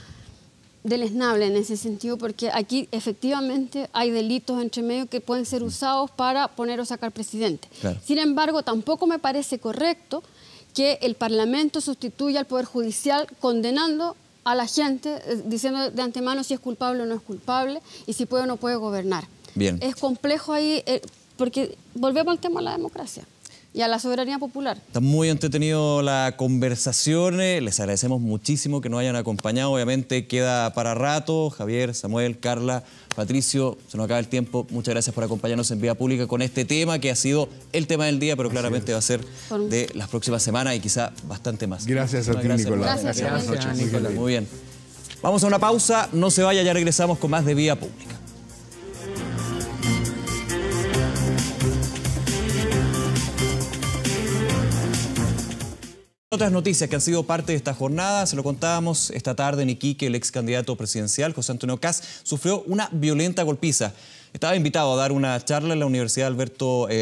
deleznable en ese sentido, porque aquí efectivamente hay delitos entre medio que pueden ser usados para poner o sacar presidente. Claro. Sin embargo, tampoco me parece correcto que el Parlamento sustituya al Poder Judicial condenando a la gente, diciendo de antemano si es culpable o no es culpable y si puede o no puede gobernar. Bien. Es complejo ahí, porque volvemos al tema de la democracia y a la soberanía popular. Está muy entretenido la conversación, les agradecemos muchísimo que nos hayan acompañado, obviamente queda para rato. Javier, Samuel, Carla, Patricio, se nos acaba el tiempo, muchas gracias por acompañarnos en Vía Pública con este tema que ha sido el tema del día, pero claramente va a ser de las próximas semanas y quizá bastante más. Gracias a ti, Nicolás. Gracias, Nicolás. Muy bien. Vamos a una pausa, no se vaya, ya regresamos con más de Vía Pública. Otras noticias que han sido parte de esta jornada, se lo contábamos esta tarde en Iquique, el ex candidato presidencial, José Antonio Kast, sufrió una violenta golpiza. Estaba invitado a dar una charla en la Universidad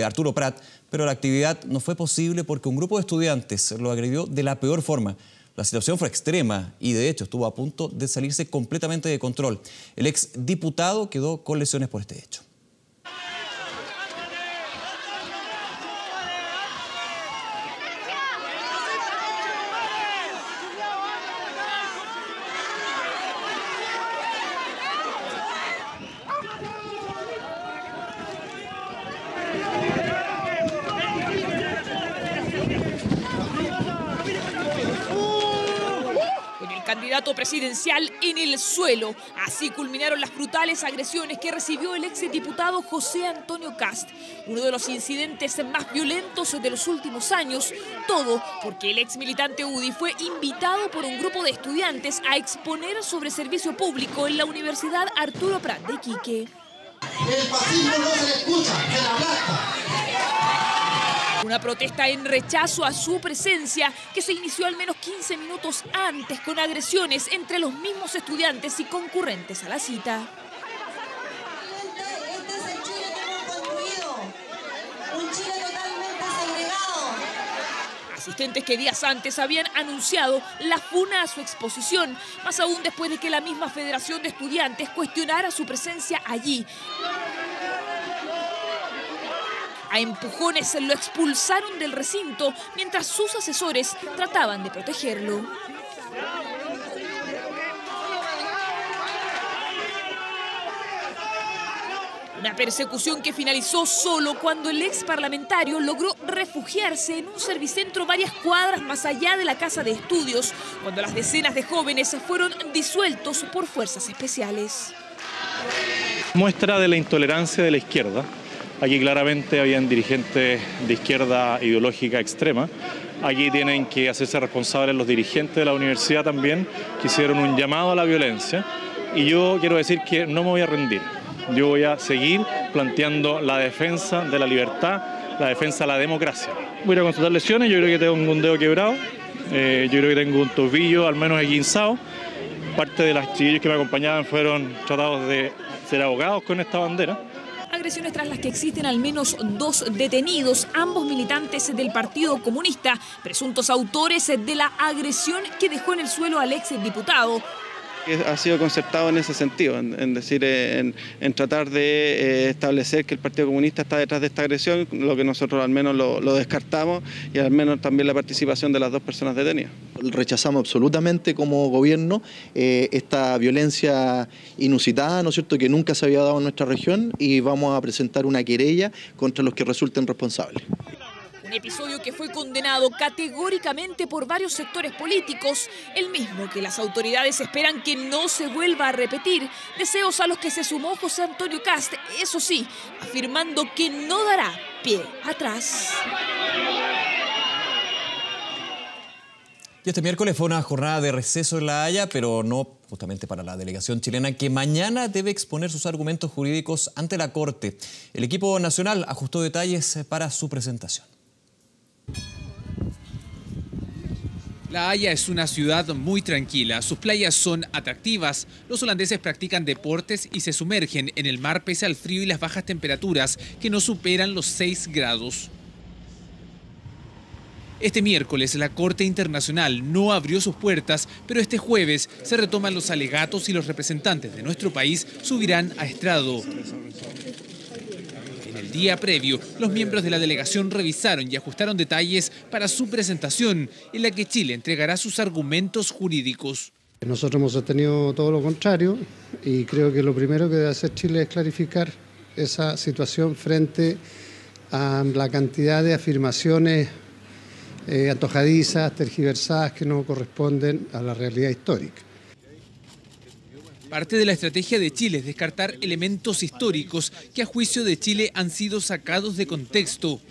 Arturo Prat, pero la actividad no fue posible porque un grupo de estudiantes lo agredió de la peor forma. La situación fue extrema y de hecho estuvo a punto de salirse completamente de control. El ex diputado quedó con lesiones por este hecho. Candidato presidencial en el suelo. Así culminaron las brutales agresiones que recibió el exdiputado José Antonio Kast, uno de los incidentes más violentos de los últimos años, todo porque el ex militante UDI fue invitado por un grupo de estudiantes a exponer sobre servicio público en la Universidad Arturo Prat de Iquique. El fascismo no se le escucha, se le aplasta. Una protesta en rechazo a su presencia que se inició al menos 15 minutos antes con agresiones entre los mismos estudiantes y concurrentes a la cita. Este es el Chile que hemos construido, un Chile totalmente segregado. Asistentes que días antes habían anunciado la funa a su exposición, más aún después de que la misma Federación de Estudiantes cuestionara su presencia allí. A empujones lo expulsaron del recinto mientras sus asesores trataban de protegerlo. Una persecución que finalizó solo cuando el ex parlamentario logró refugiarse en un servicentro varias cuadras más allá de la casa de estudios, cuando las decenas de jóvenes fueron disueltos por fuerzas especiales. Muestra de la intolerancia de la izquierda. Aquí claramente habían dirigentes de izquierda ideológica extrema. Aquí tienen que hacerse responsables los dirigentes de la universidad también, que hicieron un llamado a la violencia. Y yo quiero decir que no me voy a rendir. Yo voy a seguir planteando la defensa de la libertad, la defensa de la democracia. Voy a ir a constatar lesiones, yo creo que tengo un dedo quebrado, yo creo que tengo un tobillo al menos esguinzado. Parte de las chiquillos que me acompañaban fueron tratados de ser abogados con esta bandera. Agresiones tras las que existen al menos 2 detenidos, ambos militantes del Partido Comunista, presuntos autores de la agresión que dejó en el suelo al exdiputado. Ha sido concertado en ese sentido, en tratar de establecer que el Partido Comunista está detrás de esta agresión, lo que nosotros al menos lo descartamos, y al menos también la participación de las 2 personas detenidas. Rechazamos absolutamente como gobierno esta violencia inusitada, ¿no es cierto?, que nunca se había dado en nuestra región, y vamos a presentar una querella contra los que resulten responsables. Un episodio que fue condenado categóricamente por varios sectores políticos, el mismo que las autoridades esperan que no se vuelva a repetir, deseos a los que se sumó José Antonio Kast, eso sí, afirmando que no dará pie atrás. Y este miércoles fue una jornada de receso en La Haya, pero no justamente para la delegación chilena, que mañana debe exponer sus argumentos jurídicos ante la Corte. El equipo nacional ajustó detalles para su presentación. La Haya es una ciudad muy tranquila, sus playas son atractivas, los holandeses practican deportes y se sumergen en el mar pese al frío y las bajas temperaturas que no superan los 6 grados. Este miércoles la Corte Internacional no abrió sus puertas, pero este jueves se retoman los alegatos y los representantes de nuestro país subirán a estrado. En el día previo, los miembros de la delegación revisaron y ajustaron detalles para su presentación, en la que Chile entregará sus argumentos jurídicos. Nosotros hemos sostenido todo lo contrario y creo que lo primero que debe hacer Chile es clarificar esa situación frente a la cantidad de afirmaciones antojadizas, tergiversadas, que no corresponden a la realidad histórica. Parte de la estrategia de Chile es descartar elementos históricos que a juicio de Chile han sido sacados de contexto.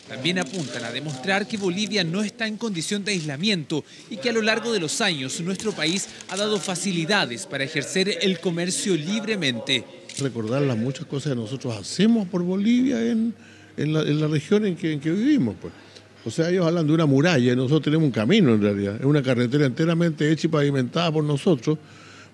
También apuntan a demostrar que Bolivia no está en condición de aislamiento y que a lo largo de los años nuestro país ha dado facilidades para ejercer el comercio libremente. Recordar las muchas cosas que nosotros hacemos por Bolivia en la región en que vivimos, pues. O sea, ellos hablan de una muralla y nosotros tenemos un camino en realidad. Es una carretera enteramente hecha y pavimentada por nosotros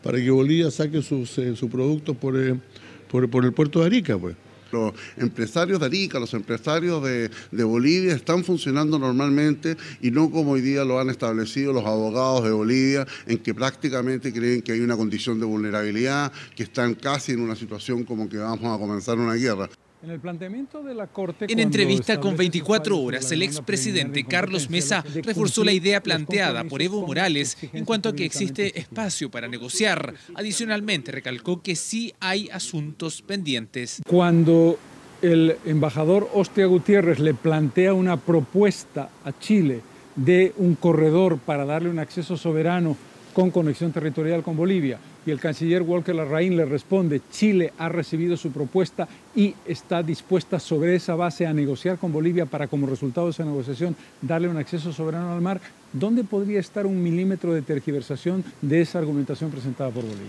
para que Bolivia saque sus productos por el puerto de Arica, pues. Los empresarios de Arica, los empresarios de Bolivia están funcionando normalmente y no como hoy día lo han establecido los abogados de Bolivia, en que prácticamente creen que hay una condición de vulnerabilidad, que están casi en una situación como que vamos a comenzar una guerra. En el planteamiento de la Corte, en entrevista con 24 horas, el expresidente Carlos Mesa reforzó la idea planteada por Evo Morales en cuanto a que existe espacio para negociar. Adicionalmente, recalcó que sí hay asuntos pendientes. Cuando el embajador Ostia Gutiérrez le plantea una propuesta a Chile de un corredor para darle un acceso soberano con conexión territorial con Bolivia, y el canciller Walker Larraín le responde: Chile ha recibido su propuesta y está dispuesta sobre esa base a negociar con Bolivia para, como resultado de esa negociación, darle un acceso soberano al mar. ¿Dónde podría estar un milímetro de tergiversación de esa argumentación presentada por Bolivia?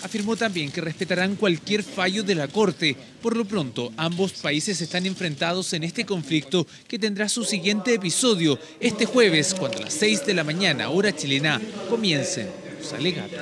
afirmó también que respetarán cualquier fallo de la Corte. Por lo pronto, ambos países están enfrentados en este conflicto que tendrá su siguiente episodio este jueves, cuando a las 6 de la mañana, hora chilena, comiencen los alegatos.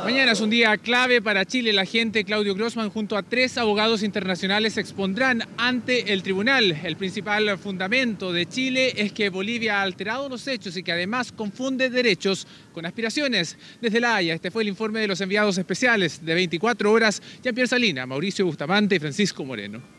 Mañana es un día clave para Chile. El agente Claudio Grossman junto a 3 abogados internacionales se expondrán ante el tribunal. El principal fundamento de Chile es que Bolivia ha alterado los hechos y que además confunde derechos con aspiraciones. Desde La Haya, este fue el informe de los enviados especiales de 24 horas, Jean-Pierre Salina, Mauricio Bustamante y Francisco Moreno.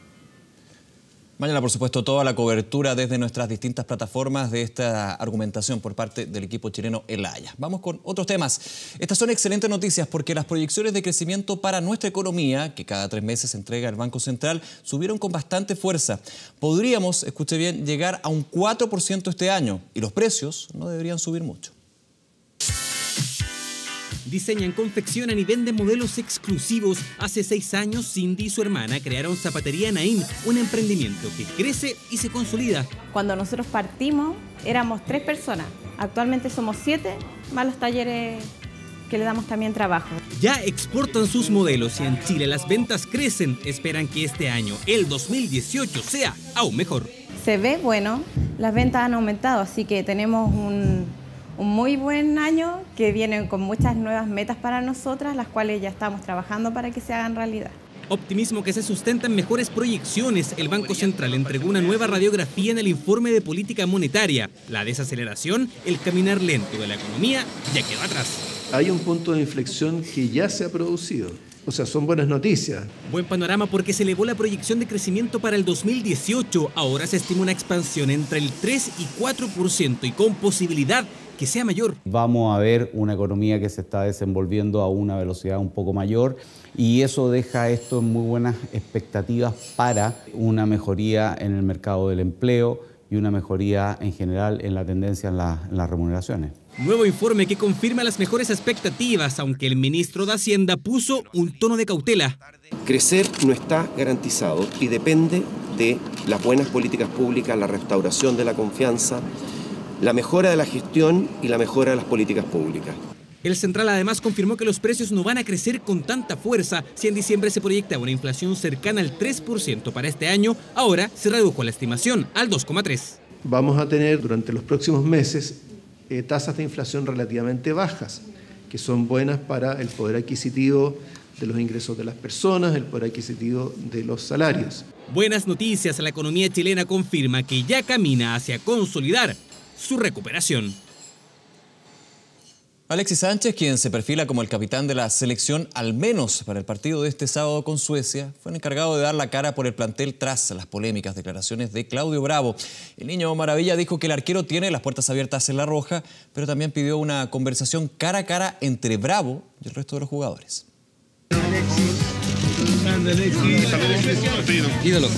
Mañana, por supuesto, toda la cobertura desde nuestras distintas plataformas de esta argumentación por parte del equipo chileno en La Haya. Vamos con otros temas. Estas son excelentes noticias porque las proyecciones de crecimiento para nuestra economía, que cada 3 meses entrega el Banco Central, subieron con bastante fuerza. Podríamos, escuche bien, llegar a un 4% este año y los precios no deberían subir mucho. Diseñan, confeccionan y venden modelos exclusivos. Hace 6 años, Cindy y su hermana crearon Zapatería Naim, un emprendimiento que crece y se consolida. Cuando nosotros partimos, éramos 3 personas. Actualmente somos 7, más los talleres que le damos también trabajo. Ya exportan sus modelos y en Chile las ventas crecen. Esperan que este año, el 2018, sea aún mejor. Se ve bueno, las ventas han aumentado, así que tenemos un muy buen año que viene con muchas nuevas metas para nosotras, las cuales ya estamos trabajando para que se hagan realidad. Optimismo que se sustenta en mejores proyecciones. El Banco Central entregó una nueva radiografía en el informe de política monetaria. La desaceleración, el caminar lento de la economía, ya quedó atrás. Hay un punto de inflexión que ya se ha producido. O sea, son buenas noticias. Buen panorama porque se elevó la proyección de crecimiento para el 2018. Ahora se estima una expansión entre el 3 y 4% y con posibilidad que sea mayor. Vamos a ver una economía que se está desenvolviendo a una velocidad un poco mayor y eso deja esto en muy buenas expectativas para una mejoría en el mercado del empleo y una mejoría en general en la tendencia en las remuneraciones. Nuevo informe que confirma las mejores expectativas, aunque el ministro de Hacienda puso un tono de cautela. Crecer no está garantizado y depende de las buenas políticas públicas, la restauración de la confianza, la mejora de la gestión y la mejora de las políticas públicas. El central además confirmó que los precios no van a crecer con tanta fuerza. Si en diciembre se proyectaba una inflación cercana al 3% para este año, ahora se redujo la estimación al 2,3%. Vamos a tener durante los próximos meses tasas de inflación relativamente bajas, que son buenas para el poder adquisitivo de los ingresos de las personas, el poder adquisitivo de los salarios. Buenas noticias, la economía chilena confirma que ya camina hacia consolidar su recuperación. Alexis Sánchez, quien se perfila como el capitán de la selección, al menos para el partido de este sábado con Suecia, fue el encargado de dar la cara por el plantel tras las polémicas declaraciones de Claudio Bravo. El niño maravilla dijo que el arquero tiene las puertas abiertas en La Roja, pero también pidió una conversación cara a cara entre Bravo y el resto de los jugadores. Ídolo.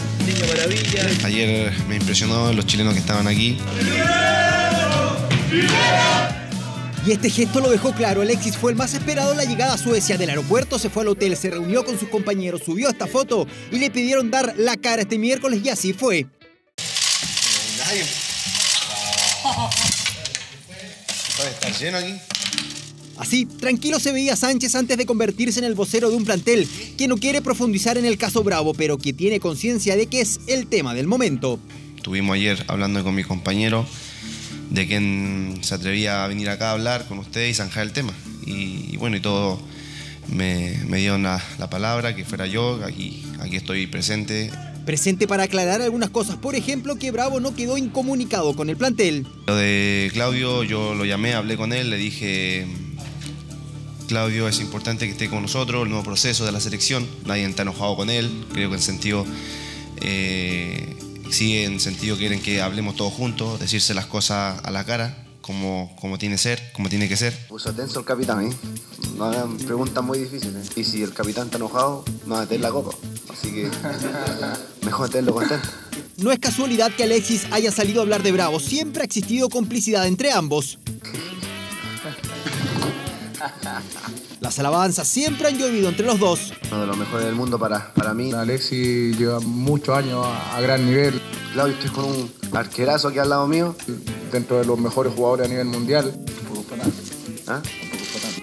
Ayer me impresionó los chilenos que estaban aquí. Y este gesto lo dejó claro. Alexis fue el más esperado en la llegada a Suecia. Del aeropuerto se fue al hotel, se reunió con sus compañeros, subió esta foto y le pidieron dar la cara este miércoles y así fue. ¿Está lleno aquí? Así, tranquilo se veía Sánchez antes de convertirse en el vocero de un plantel que no quiere profundizar en el caso Bravo, pero que tiene conciencia de que es el tema del momento. Estuvimos ayer hablando con mi compañero de quien se atrevía a venir acá a hablar con ustedes y zanjar el tema. Y bueno, y todo me dieron la palabra, que fuera yo, aquí estoy presente. Presente para aclarar algunas cosas, por ejemplo, que Bravo no quedó incomunicado con el plantel. Lo de Claudio, yo lo llamé, hablé con él, le dije: Claudio, es importante que esté con nosotros, el nuevo proceso de la selección. Nadie está enojado con él, creo que en sentido... sí, en sentido quieren que hablemos todos juntos, decirse las cosas a la cara, como tiene que ser. Puso tenso el capitán, no hagan preguntas muy difíciles. Y si el capitán está enojado, no va a meter la copa. Así que mejor tenerlo contento. No es casualidad que Alexis haya salido a hablar de Bravo. Siempre ha existido complicidad entre ambos. Las alabanzas siempre han llovido entre los dos. Uno de los mejores del mundo para mí. Alexis lleva muchos años a gran nivel. Claudio, estoy con un arquerazo aquí al lado mío. Dentro de los mejores jugadores a nivel mundial. ¿Ah?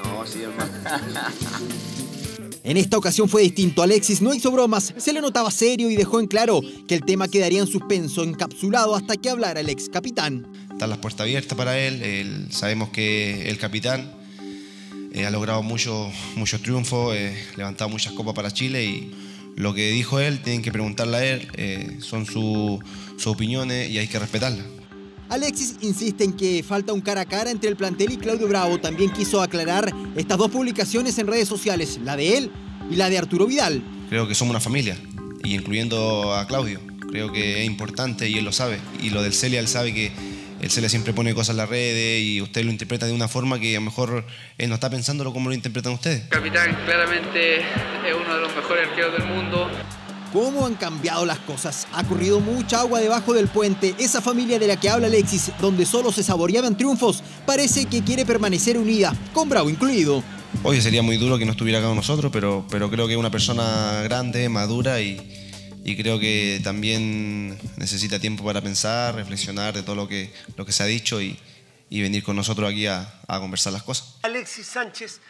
No, sí, hermano. En esta ocasión fue distinto. Alexis no hizo bromas, se le notaba serio y dejó en claro que el tema quedaría en suspenso, encapsulado hasta que hablara el ex capitán. Están las puertas abiertas para él. Sabemos que el capitán ha logrado muchos triunfos, levantado muchas copas para Chile y lo que dijo él tienen que preguntarle a él, son sus opiniones y hay que respetarlas. Alexis insiste en que falta un cara a cara entre el plantel y Claudio Bravo. También quiso aclarar estas dos publicaciones en redes sociales, la de él y la de Arturo Vidal. Creo que somos una familia, y incluyendo a Claudio. Creo que es importante y él lo sabe. Y lo del Celia, él sabe que el Celia siempre pone cosas en las redes y usted lo interpreta de una forma que a lo mejor él no está pensándolo como lo interpretan ustedes. Capitán claramente es uno de los mejores arqueros del mundo. ¿Cómo han cambiado las cosas? Ha corrido mucha agua debajo del puente. Esa familia de la que habla Alexis, donde solo se saboreaban triunfos, parece que quiere permanecer unida, con Bravo incluido. Oye, sería muy duro que no estuviera acá con nosotros, pero creo que es una persona grande, madura y creo que también necesita tiempo para pensar, reflexionar de todo lo que se ha dicho y venir con nosotros aquí a conversar las cosas. Alexis Sánchez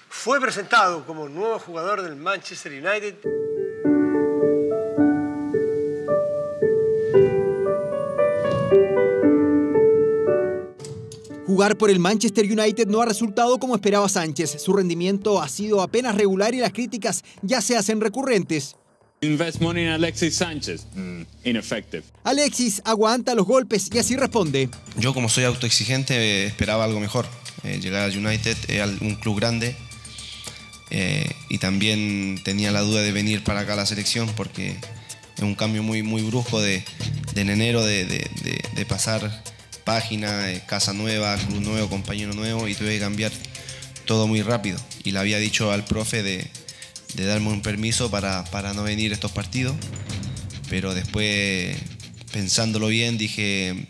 fue presentado como nuevo jugador del Manchester United. Jugar por el Manchester United no ha resultado como esperaba Sánchez. Su rendimiento ha sido apenas regular y las críticas ya se hacen recurrentes. Invest money in Alexis Sánchez. Ineffective. Alexis aguanta los golpes y así responde. Yo, como soy autoexigente, esperaba algo mejor. Llegar al United, un club grande. Y también tenía la duda de venir para acá a la selección porque es un cambio muy brusco en enero de pasar página, casa nueva, club nuevo, compañero nuevo, y tuve que cambiar todo muy rápido. Y le había dicho al profe de darme un permiso para no venir a estos partidos, pero después, pensándolo bien, dije,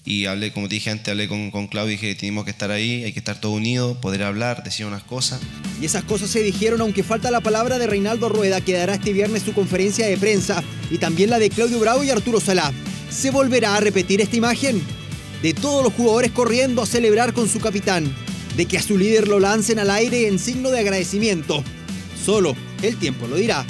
y hablé, como te dije antes, hablé con Claudio y dije, tenemos que estar ahí, hay que estar todos unidos, poder hablar, decir unas cosas. Y esas cosas se dijeron, aunque falta la palabra de Reinaldo Rueda, que dará este viernes su conferencia de prensa, y también la de Claudio Bravo y Arturo Salá. ¿Se volverá a repetir esta imagen? De todos los jugadores corriendo a celebrar con su capitán, de que a su líder lo lancen al aire en signo de agradecimiento. Solo el tiempo lo dirá.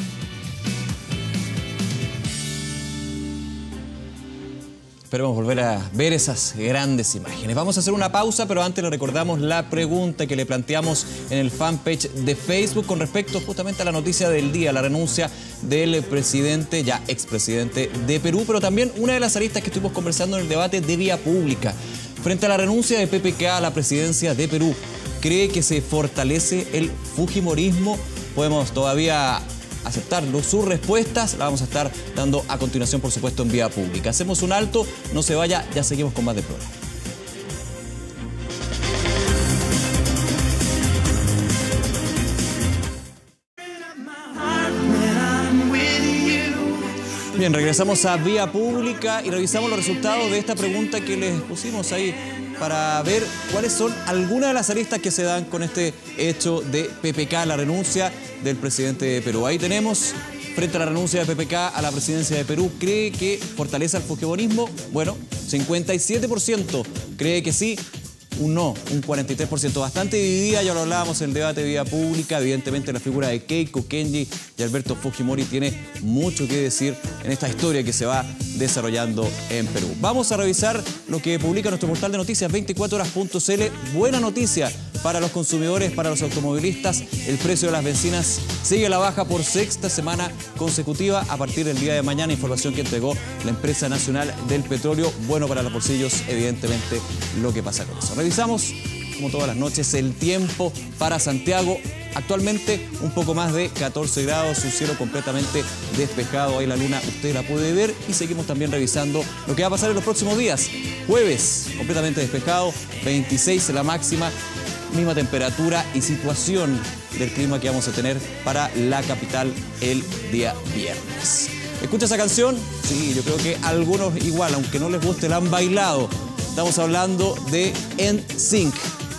Esperemos volver a ver esas grandes imágenes. Vamos a hacer una pausa, pero antes le recordamos la pregunta que le planteamos en el fanpage de Facebook con respecto justamente a la noticia del día, la renuncia del presidente, ya expresidente de Perú, pero también una de las aristas que estuvimos conversando en el debate de Vía Pública. Frente a la renuncia de PPK a la presidencia de Perú, ¿cree que se fortalece el fujimorismo? Podemos todavía aceptar sus respuestas, la vamos a estar dando a continuación, por supuesto, en Vía Pública. Hacemos un alto, no se vaya, ya seguimos con más de programa. Bien, regresamos a Vía Pública y revisamos los resultados de esta pregunta que les pusimos ahí para ver cuáles son algunas de las aristas que se dan con este hecho de PPK, la renuncia del presidente de Perú. Ahí tenemos, frente a la renuncia de PPK a la presidencia de Perú, ¿cree que fortalece el fujimorismo? Bueno, 57% cree que sí, un no, un 43%. Bastante dividida, ya lo hablábamos en el debate de Vía Pública. Evidentemente la figura de Keiko, Kenji y Alberto Fujimori tiene mucho que decir en esta historia que se va desarrollando en Perú. Vamos a revisar lo que publica nuestro portal de noticias 24horas.cl. Buena noticia para los consumidores, para los automovilistas. El precio de las bencinas sigue a la baja por sexta semana consecutiva a partir del día de mañana. Información que entregó la Empresa Nacional del Petróleo. Bueno para los bolsillos, evidentemente, lo que pasa con eso. Revisamos, como todas las noches, el tiempo para Santiago. Actualmente un poco más de 14 grados, un cielo completamente despejado. Ahí la luna usted la puede ver y seguimos también revisando lo que va a pasar en los próximos días. Jueves, completamente despejado, 26 la máxima, misma temperatura y situación del clima que vamos a tener para la capital el día viernes. ¿Escucha esa canción? Sí, yo creo que algunos igual, aunque no les guste, la han bailado. Estamos hablando de NSYNC,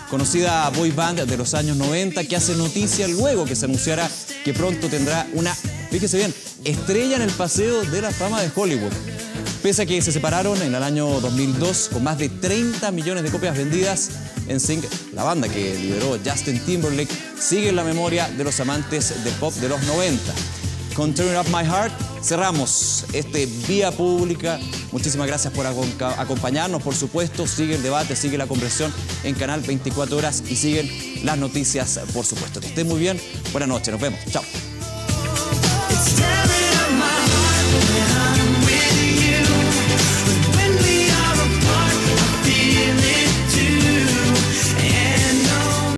conocida boy band de los años 90, que hace noticia luego que se anunciara que pronto tendrá una, fíjese bien, estrella en el Paseo de la Fama de Hollywood. Pese a que se separaron en el año 2002 con más de 30 millones de copias vendidas, NSYNC, la banda que lideró Justin Timberlake, sigue en la memoria de los amantes del pop de los 90. Con Turn Up My Heart cerramos Vía Pública. Muchísimas gracias por acompañarnos, por supuesto. Sigue el debate, sigue la conversación en Canal 24 Horas y siguen las noticias, por supuesto. Que estén muy bien. Buenas noches, nos vemos. Chao.